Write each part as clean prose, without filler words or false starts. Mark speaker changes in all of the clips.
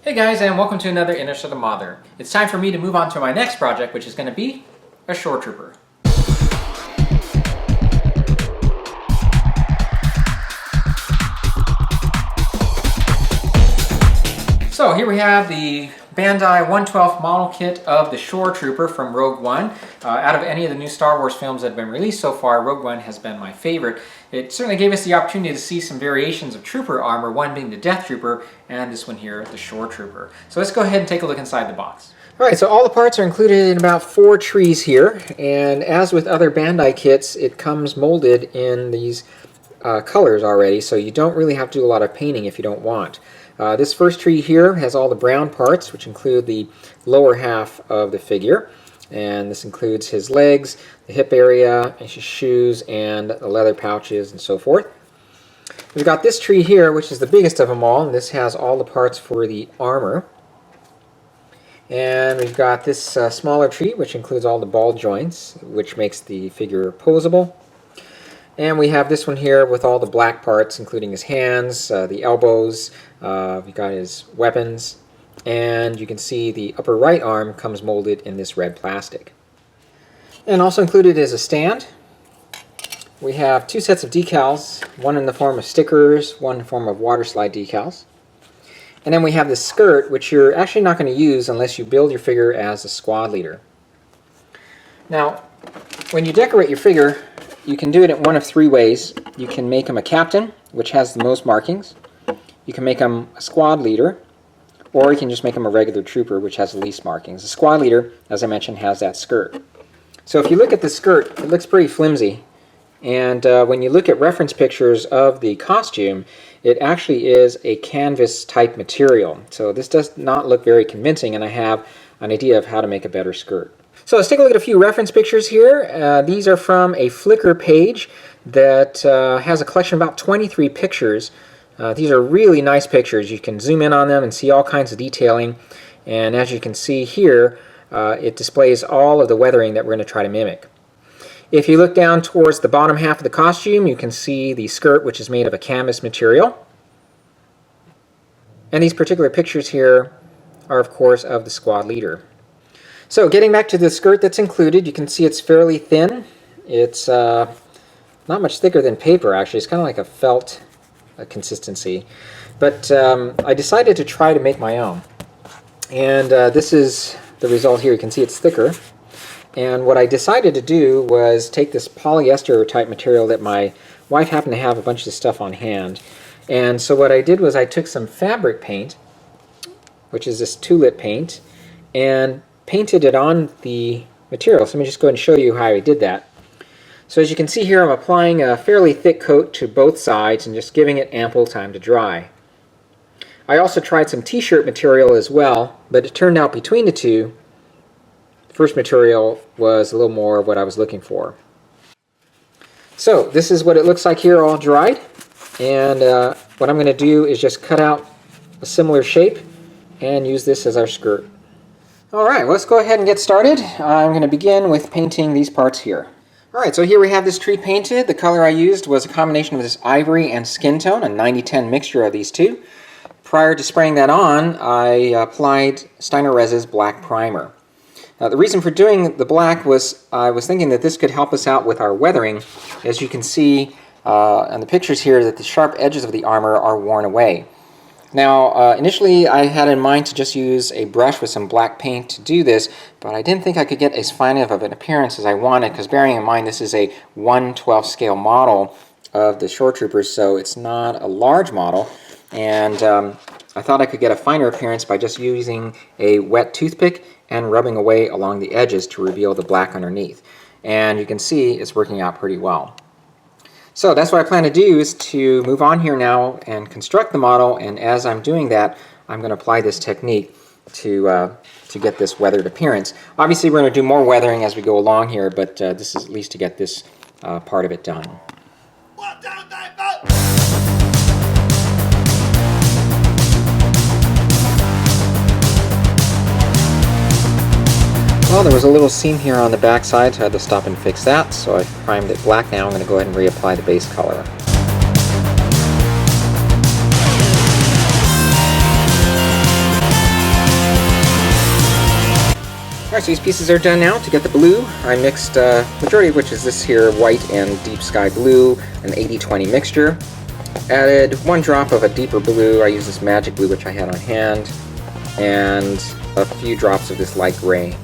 Speaker 1: Hey guys, and welcome to another Inner City Mother. It's time for me to move on to my next project, which is going to be a Shoretrooper. So here we have the Bandai 1/12 model kit of the Shoretrooper from Rogue One. Out of any of the new Star Wars films that have been released so far, Rogue One has been my favorite. It certainly gave us the opportunity to see some variations of trooper armor, one being the Death Trooper, and this one here, the Shoretrooper. So let's go ahead and take a look inside the box. Alright, so all the parts are included in about 4 trees here, and as with other Bandai kits, it comes molded in these colors already, so you don't really have to do a lot of painting if you don't want. This first tree here has all the brown parts, which include the lower half of the figure. And this includes his legs, the hip area, his shoes, and the leather pouches, and so forth. We've got this tree here, which is the biggest of them all, and this has all the parts for the armor. And we've got this smaller tree, which includes all the ball joints, which makes the figure posable. And we have this one here with all the black parts, including his hands, the elbows, we've got his weapons, and you can see the upper right arm comes molded in this red plastic. And also included is a stand. We have 2 sets of decals, one in the form of stickers, one in the form of water slide decals. And then we have this skirt, which you're actually not going to use unless you build your figure as a squad leader. Now, when you decorate your figure, you can do it in one of 3 ways. You can make him a captain, which has the most markings. You can make him a squad leader, or you can just make him a regular trooper, which has the least markings. The squad leader, as I mentioned, has that skirt. So if you look at the skirt, it looks pretty flimsy. And when you look at reference pictures of the costume, it actually is a canvas type material. So this does not look very convincing, and I have an idea of how to make a better skirt. So let's take a look at a few reference pictures here. These are from a Flickr page that has a collection of about 23 pictures. These are really nice pictures. You can zoom in on them and see all kinds of detailing. And as you can see here, it displays all of the weathering that we're going to try to mimic. If you look down towards the bottom half of the costume, you can see the skirt, which is made of a canvas material. And these particular pictures here are, of course, of the squad leader. So getting back to the skirt that's included, you can see it's fairly thin. It's not much thicker than paper, actually. It's kind of like a felt consistency. But I decided to try to make my own. And this is the result here. You can see it's thicker. And what I decided to do was take this polyester type material that my wife happened to have a bunch of stuff on hand. And so what I did was I took some fabric paint, which is this tulip paint, and painted it on the material. So let me just go ahead and show you how I did that. So as you can see here, I'm applying a fairly thick coat to both sides and just giving it ample time to dry. I also tried some t-shirt material as well, but it turned out between the two, the first material was a little more of what I was looking for. So this is what it looks like here all dried, and what I'm going to do is just cut out a similar shape and use this as our skirt. Alright, well, let's go ahead and get started. I'm going to begin with painting these parts here. Alright, so here we have this tree painted. The color I used was a combination of this ivory and skin tone, a 90-10 mixture of these two. Prior to spraying that on, I applied Steiner Rez's black primer. Now, the reason for doing the black was I was thinking that this could help us out with our weathering. As you can see in the pictures here, that the sharp edges of the armor are worn away. Now, initially I had in mind to just use a brush with some black paint to do this, but I didn't think I could get as fine of an appearance as I wanted, because bearing in mind this is a 1/12 scale model of the Shoretroopers, so it's not a large model, and I thought I could get a finer appearance by just using a wet toothpick and rubbing away along the edges to reveal the black underneath. And you can see it's working out pretty well. So that's what I plan to do, is to move on here now and construct the model, and as I'm doing that, I'm going to apply this technique to get this weathered appearance. Obviously we're going to do more weathering as we go along here, but this is at least to get this part of it done. Well, there was a little seam here on the back side, so I had to stop and fix that. So I primed it black now. I'm going to go ahead and reapply the base color. Alright, so these pieces are done now. To get the blue, I mixed, majority of which is this here, white and deep sky blue, an 80-20 mixture. Added 1 drop of a deeper blue. I used this magic blue which I had on hand, and a few drops of this light gray.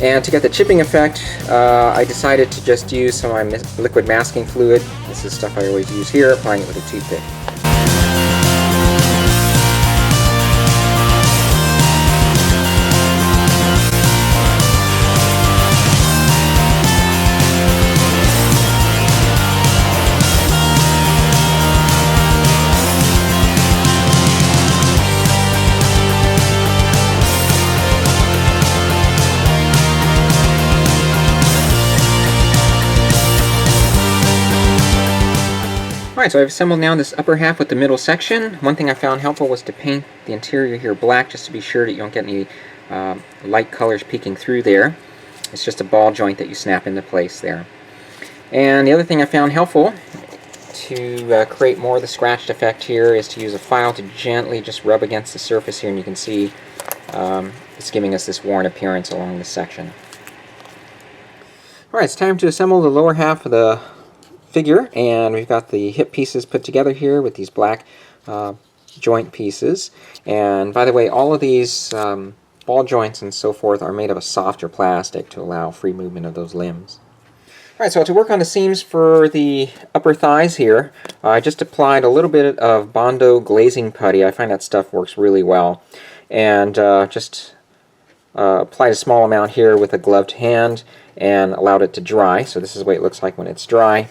Speaker 1: And to get the chipping effect, I decided to just use some of my liquid masking fluid. This is stuff I always use here, applying it with a toothpick. Alright, so I've assembled now this upper half with the middle section. One thing I found helpful was to paint the interior here black, just to be sure that you don't get any light colors peeking through there. It's just a ball joint that you snap into place there. And the other thing I found helpful to create more of the scratched effect here is to use a file to gently just rub against the surface here, and you can see it's giving us this worn appearance along this section. Alright, it's time to assemble the lower half of the figure, and we've got the hip pieces put together here with these black joint pieces. And by the way, all of these ball joints and so forth are made of a softer plastic to allow free movement of those limbs. Alright, so to work on the seams for the upper thighs here, I just applied a little bit of Bondo glazing putty. I find that stuff works really well. And just applied a small amount here with a gloved hand and allowed it to dry. So this is the way it looks like when it's dry.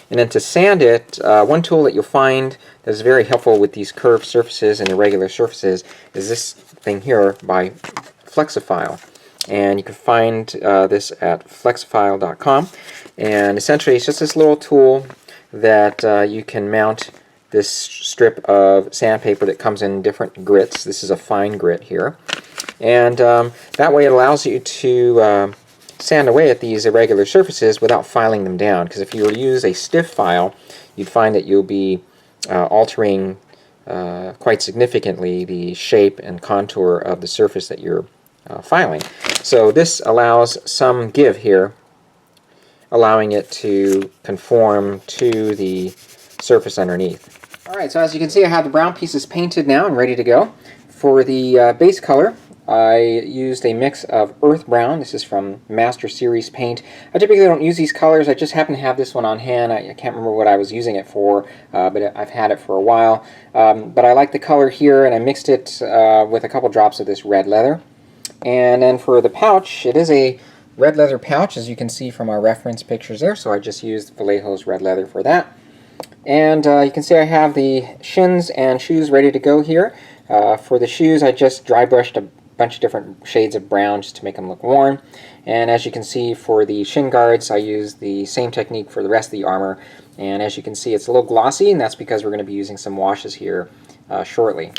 Speaker 1: And then to sand it, one tool that you'll find that is very helpful with these curved surfaces and irregular surfaces is this thing here by Flexifile. And you can find this at flexifile.com. And essentially it's just this little tool that you can mount this strip of sandpaper that comes in different grits. This is a fine grit here. And that way it allows you to sand away at these irregular surfaces without filing them down, because if you were to use a stiff file, you'd find that you'll be altering quite significantly the shape and contour of the surface that you're filing. So this allows some give here, allowing it to conform to the surface underneath. Alright, so as you can see, I have the brown pieces painted now and ready to go. For the base color, I used a mix of earth brown. This is from Master Series paint. I typically don't use these colors. I just happen to have this one on hand. I can't remember what I was using it for, but I've had it for a while. But I like the color here, and I mixed it with a couple drops of this red leather. And then for the pouch, it is a red leather pouch, as you can see from our reference pictures there, so I just used Vallejo's red leather for that. And you can see I have the shins and shoes ready to go here. For the shoes, I just dry brushed a bunch of different shades of brown just to make them look worn. And as you can see, for the shin guards, I used the same technique for the rest of the armor. And as you can see, it's a little glossy, and that's because we're going to be using some washes here shortly.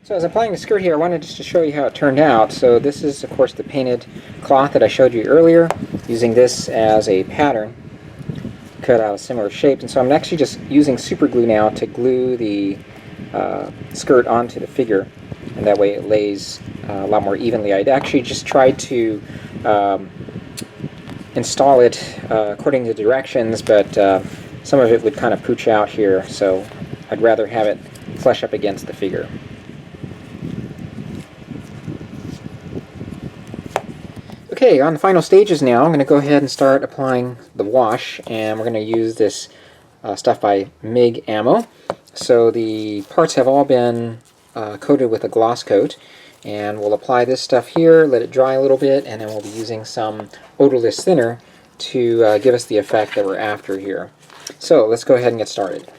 Speaker 1: So as I'm applying the skirt here, I wanted just to show you how it turned out. So this is, of course, the painted cloth that I showed you earlier, using this as a pattern, cut out a similar shape. And so I'm actually just using super glue now to glue the skirt onto the figure, and that way it lays a lot more evenly. I'd actually just tried to install it according to the directions, but some of it would kind of pooch out here, so I'd rather have it flush up against the figure. Okay, on the final stages now, I'm going to go ahead and start applying the wash, and we're going to use this stuff by MIG Ammo. So the parts have all been coated with a gloss coat, and we'll apply this stuff here, let it dry a little bit, and then we'll be using some odorless thinner to give us the effect that we're after here. So let's go ahead and get started.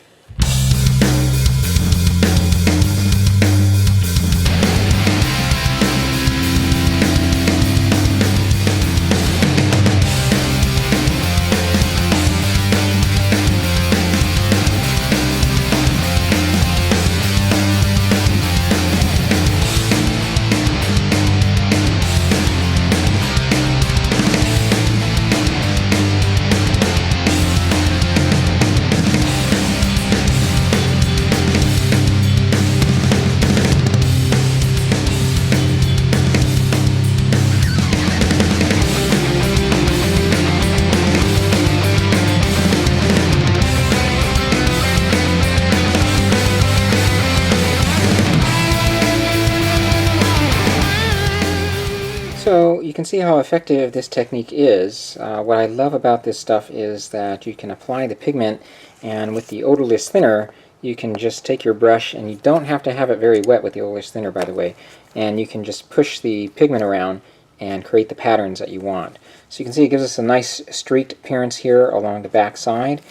Speaker 1: can see how effective this technique is. What I love about this stuff is that you can apply the pigment, and with the odorless thinner you can just take your brush, and you don't have to have it very wet with the odorless thinner, by the way, and you can just push the pigment around and create the patterns that you want. So you can see it gives us a nice streaked appearance here along the back side.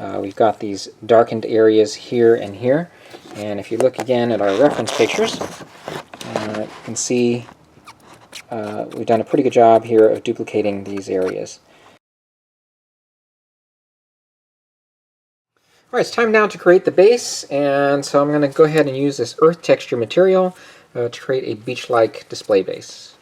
Speaker 1: We've got these darkened areas here and here, and if you look again at our reference pictures, you can see we've done a pretty good job here of duplicating these areas. Alright, it's time now to create the base, and so I'm going to go ahead and use this earth texture material to create a beach-like display base.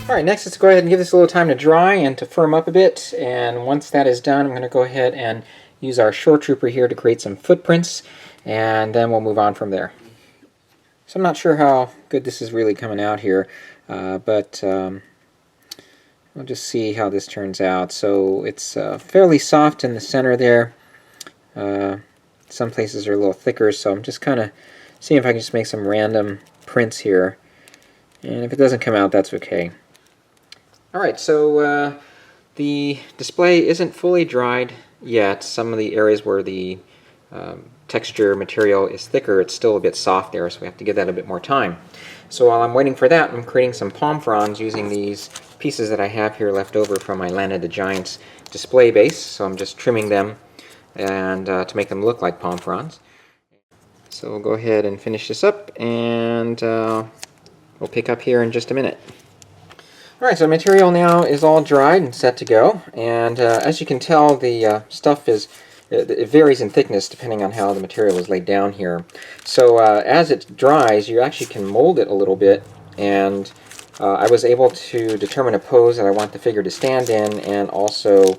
Speaker 1: Alright, next let's go ahead and give this a little time to dry and to firm up a bit, and once that is done I'm going to go ahead and use our Shoretrooper here to create some footprints, and then we'll move on from there. So I'm not sure how good this is really coming out here, but we'll just see how this turns out. So it's fairly soft in the center there. Some places are a little thicker, so I'm just kind of seeing if I can just make some random prints here. And if it doesn't come out, that's okay. Alright, so the display isn't fully dried yet. Some of the areas where the texture material is thicker, it's still a bit soft there, so we have to give that a bit more time. So while I'm waiting for that, I'm creating some palm fronds using these pieces that I have here left over from my Land of the Giants display base. So I'm just trimming them and to make them look like palm fronds. So we'll go ahead and finish this up, and we'll pick up here in just a minute. Alright, so the material now is all dried and set to go, and as you can tell, the stuff it varies in thickness depending on how the material is laid down here. So as it dries, you actually can mold it a little bit, and I was able to determine a pose that I want the figure to stand in, and also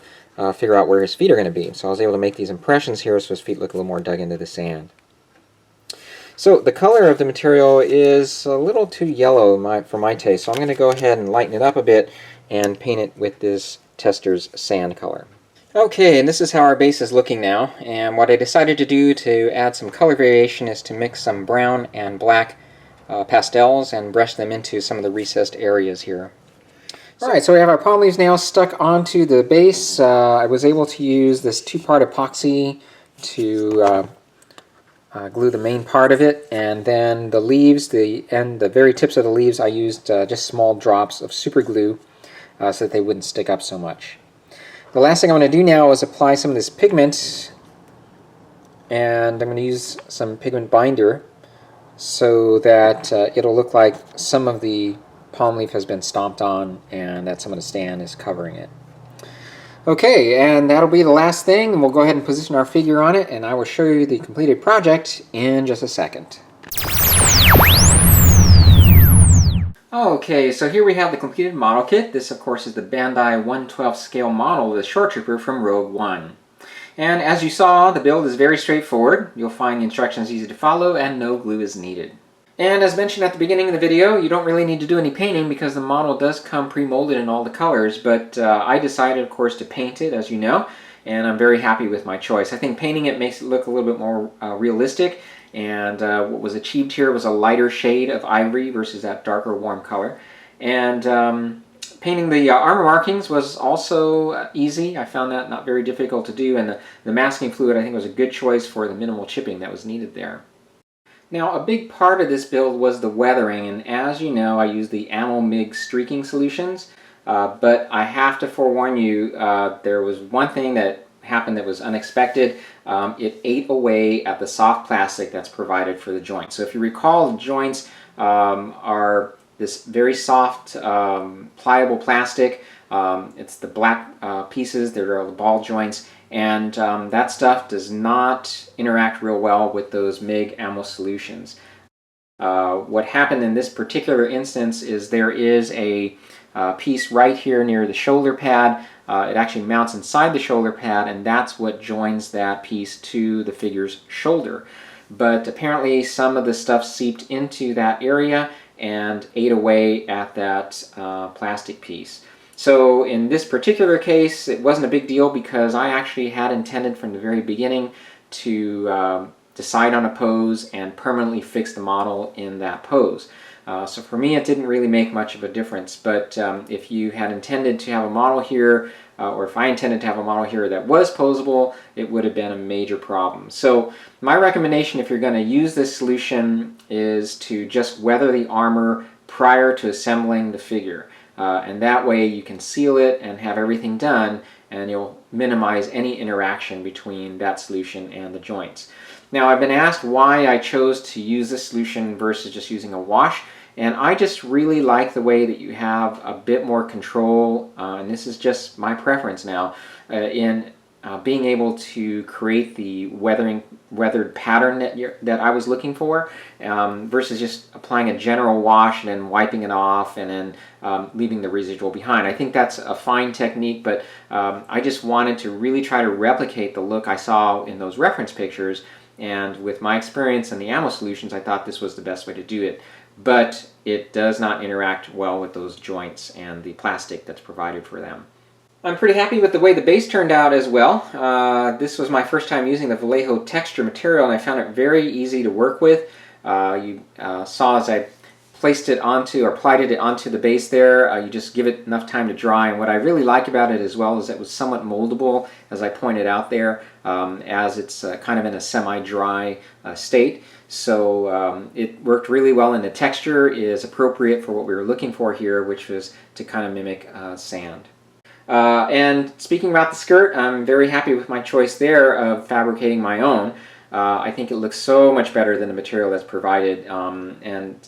Speaker 1: figure out where his feet are going to be. So I was able to make these impressions here so his feet look a little more dug into the sand. So the color of the material is a little too yellow for my taste, so I'm going to go ahead and lighten it up a bit and paint it with this Tester's sand color. Okay, and this is how our base is looking now, and what I decided to do to add some color variation is to mix some brown and black pastels and brush them into some of the recessed areas here. Alright, so we have our palm leaves now stuck onto the base. I was able to use this two-part epoxy to glue the main part of it, and then the leaves, the very tips of the leaves, I used just small drops of super glue so that they wouldn't stick up so much. The last thing I'm going to do now is apply some of this pigment, and I'm going to use some pigment binder so that it'll look like some of the palm leaf has been stomped on and that some of the sand is covering it. Okay, and that'll be the last thing, and we'll go ahead and position our figure on it, and I will show you the completed project in just a second. Okay, so here we have the completed model kit. This, of course, is the Bandai 1/12 scale model of the Shoretrooper from Rogue One. And as you saw, the build is very straightforward. You'll find the instructions easy to follow, and no glue is needed. And as mentioned at the beginning of the video, you don't really need to do any painting because the model does come pre-molded in all the colors, but I decided, of course, to paint it, as you know, and I'm very happy with my choice. I think painting it makes it look a little bit more realistic, and what was achieved here was a lighter shade of ivory versus that darker warm color. And painting the armor markings was also easy. I found that not very difficult to do, and the masking fluid I think was a good choice for the minimal chipping that was needed there. Now, a big part of this build was the weathering, and as you know, I used the Ammo MIG streaking solutions, but I have to forewarn you, there was one thing that happened that was unexpected. It ate away at the soft plastic that's provided for the joints. So if you recall, the joints are this very soft, pliable plastic. It's the black pieces that are the ball joints, and that stuff does not interact real well with those MIG ammo solutions. What happened in this particular instance is there is a piece right here near the shoulder pad. It actually mounts inside the shoulder pad, and that's what joins that piece to the figure's shoulder. But apparently some of the stuff seeped into that area and ate away at that plastic piece. So in this particular case, it wasn't a big deal because I actually had intended from the very beginning to decide on a pose and permanently fix the model in that pose. So for me, it didn't really make much of a difference, but if you had intended to have a model here, or if I intended to have a model here that was posable, it would have been a major problem. So my recommendation, if you're going to use this solution, is to just weather the armor prior to assembling the figure. And that way you can seal it and have everything done, and you'll minimize any interaction between that solution and the joints. Now, I've been asked why I chose to use this solution versus just using a wash, and I just really like the way that you have a bit more control, and this is just my preference now, in being able to create the weathered pattern that I was looking for, versus just applying a general wash and then wiping it off and then leaving the residual behind. I think that's a fine technique, but I just wanted to really try to replicate the look I saw in those reference pictures, and with my experience in the ammo solutions, I thought this was the best way to do it. But it does not interact well with those joints and the plastic that's provided for them. I'm pretty happy with the way the base turned out as well. This was my first time using the Vallejo texture material, and I found it very easy to work with. You saw as I placed it onto, or applied it onto the base there, you just give it enough time to dry. And what I really like about it as well is it was somewhat moldable, as I pointed out there, as it's kind of in a semi-dry state. So it worked really well, and the texture is appropriate for what we were looking for here, which was to kind of mimic sand. And speaking about the skirt, I'm very happy with my choice there of fabricating my own. I think it looks so much better than the material that's provided, and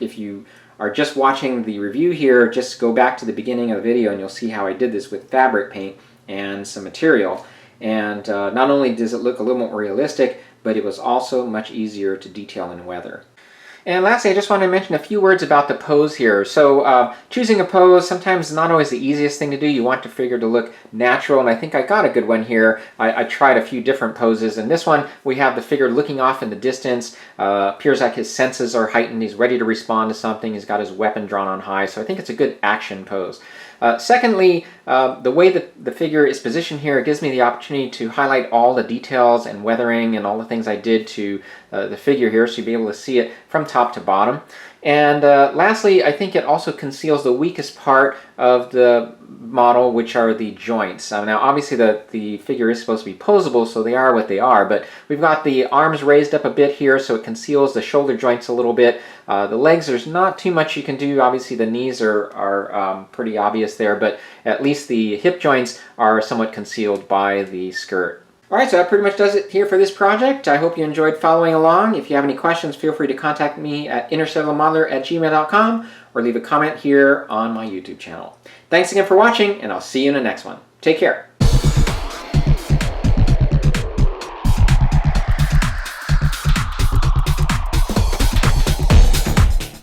Speaker 1: if you are just watching the review here, just go back to the beginning of the video and you'll see how I did this with fabric paint and some material. And not only does it look a little more realistic, but it was also much easier to detail and weather. And lastly, I just want to mention a few words about the pose here. So choosing a pose sometimes is not always the easiest thing to do. You want the figure to look natural, and I think I got a good one here. I tried a few different poses. In this one, we have the figure looking off in the distance. Appears like his senses are heightened. He's ready to respond to something. He's got his weapon drawn on high, so I think it's a good action pose. Secondly, the way that the figure is positioned here, it gives me the opportunity to highlight all the details and weathering and all the things I did to the figure here, so you'll be able to see it from top to bottom. And lastly, I think it also conceals the weakest part of the model, which are the joints. Now obviously the figure is supposed to be posable, so they are what they are, but we've got the arms raised up a bit here, so it conceals the shoulder joints a little bit. The legs, there's not too much you can do. Obviously the knees are pretty obvious there, but at least the hip joints are somewhat concealed by the skirt. Alright, so that pretty much does it here for this project. I hope you enjoyed following along. If you have any questions, feel free to contact me at interstellarmodeler@gmail.com or leave a comment here on my YouTube channel. Thanks again for watching, and I'll see you in the next one. Take care.